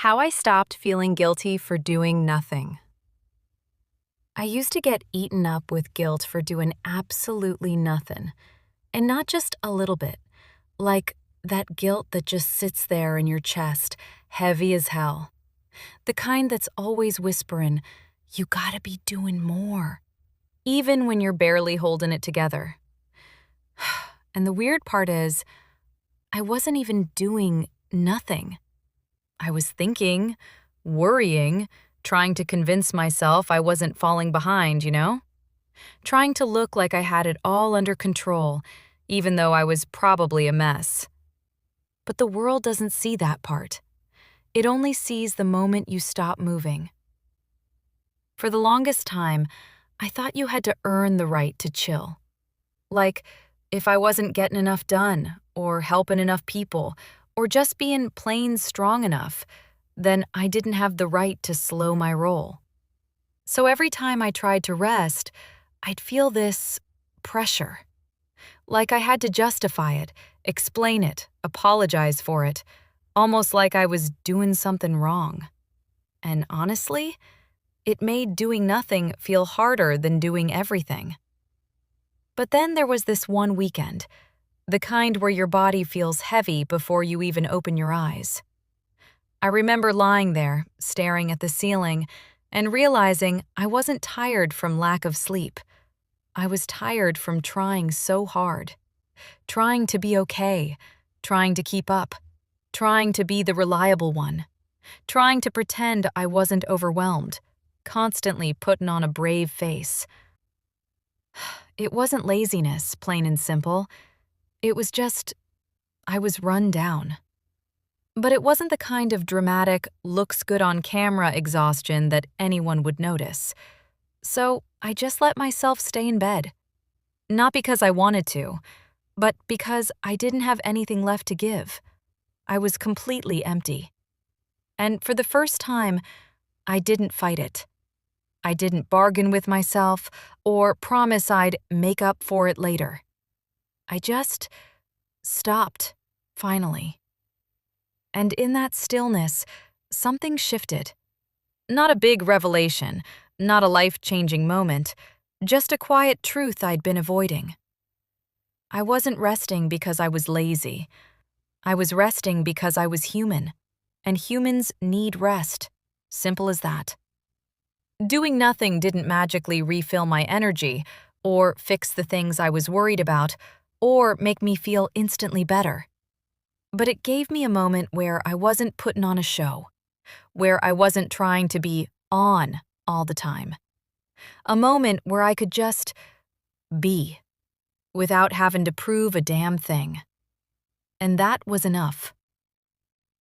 How I stopped feeling guilty for doing nothing. I used to get eaten up with guilt for doing absolutely nothing, and not just a little bit, like that guilt that just sits there in your chest, heavy as hell. The kind that's always whispering, you gotta be doing more, even when you're barely holding it together. And the weird part is, I wasn't even doing nothing. I was thinking, worrying, trying to convince myself I wasn't falling behind, Trying to look like I had it all under control, even though I was probably a mess. But the world doesn't see that part. It only sees the moment you stop moving. For the longest time, I thought you had to earn the right to chill. Like, if I wasn't getting enough done, or helping enough people, or just being plain strong enough, then I didn't have the right to slow my roll. So every time I tried to rest, I'd feel this pressure. Like I had to justify it, explain it, apologize for it, almost like I was doing something wrong. And honestly, it made doing nothing feel harder than doing everything. But then there was this one weekend, the kind where your body feels heavy before you even open your eyes. I remember lying there, staring at the ceiling, and realizing I wasn't tired from lack of sleep. I was tired from trying so hard. Trying to be okay, trying to keep up, trying to be the reliable one, trying to pretend I wasn't overwhelmed, constantly putting on a brave face. It wasn't laziness, plain and simple. It was just, I was run down. But it wasn't the kind of dramatic, looks good on camera exhaustion that anyone would notice. So I just let myself stay in bed. Not because I wanted to, but because I didn't have anything left to give. I was completely empty. And for the first time, I didn't fight it. I didn't bargain with myself or promise I'd make up for it later. I just stopped, finally. And in that stillness, something shifted. Not a big revelation, not a life-changing moment, just a quiet truth I'd been avoiding. I wasn't resting because I was lazy. I was resting because I was human, and humans need rest. Simple as that. Doing nothing didn't magically refill my energy, or fix the things I was worried about, or make me feel instantly better. But it gave me a moment where I wasn't putting on a show, where I wasn't trying to be on all the time. A moment where I could just be, without having to prove a damn thing. And that was enough.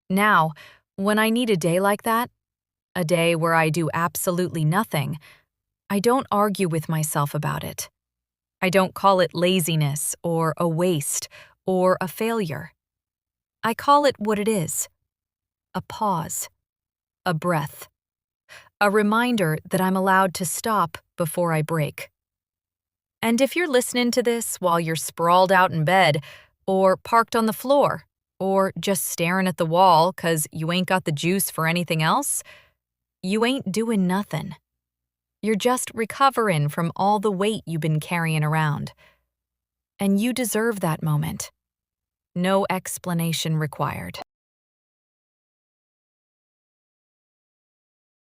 Now, when I need a day like that, a day where I do absolutely nothing, I don't argue with myself about it. I don't call it laziness or a waste or a failure. I call it what it is: a pause, a breath, a reminder that I'm allowed to stop before I break. And if you're listening to this while you're sprawled out in bed, or parked on the floor, or just staring at the wall 'cause you ain't got the juice for anything else, you ain't doing nothing. You're just recovering from all the weight you've been carrying around. And you deserve that moment. No explanation required.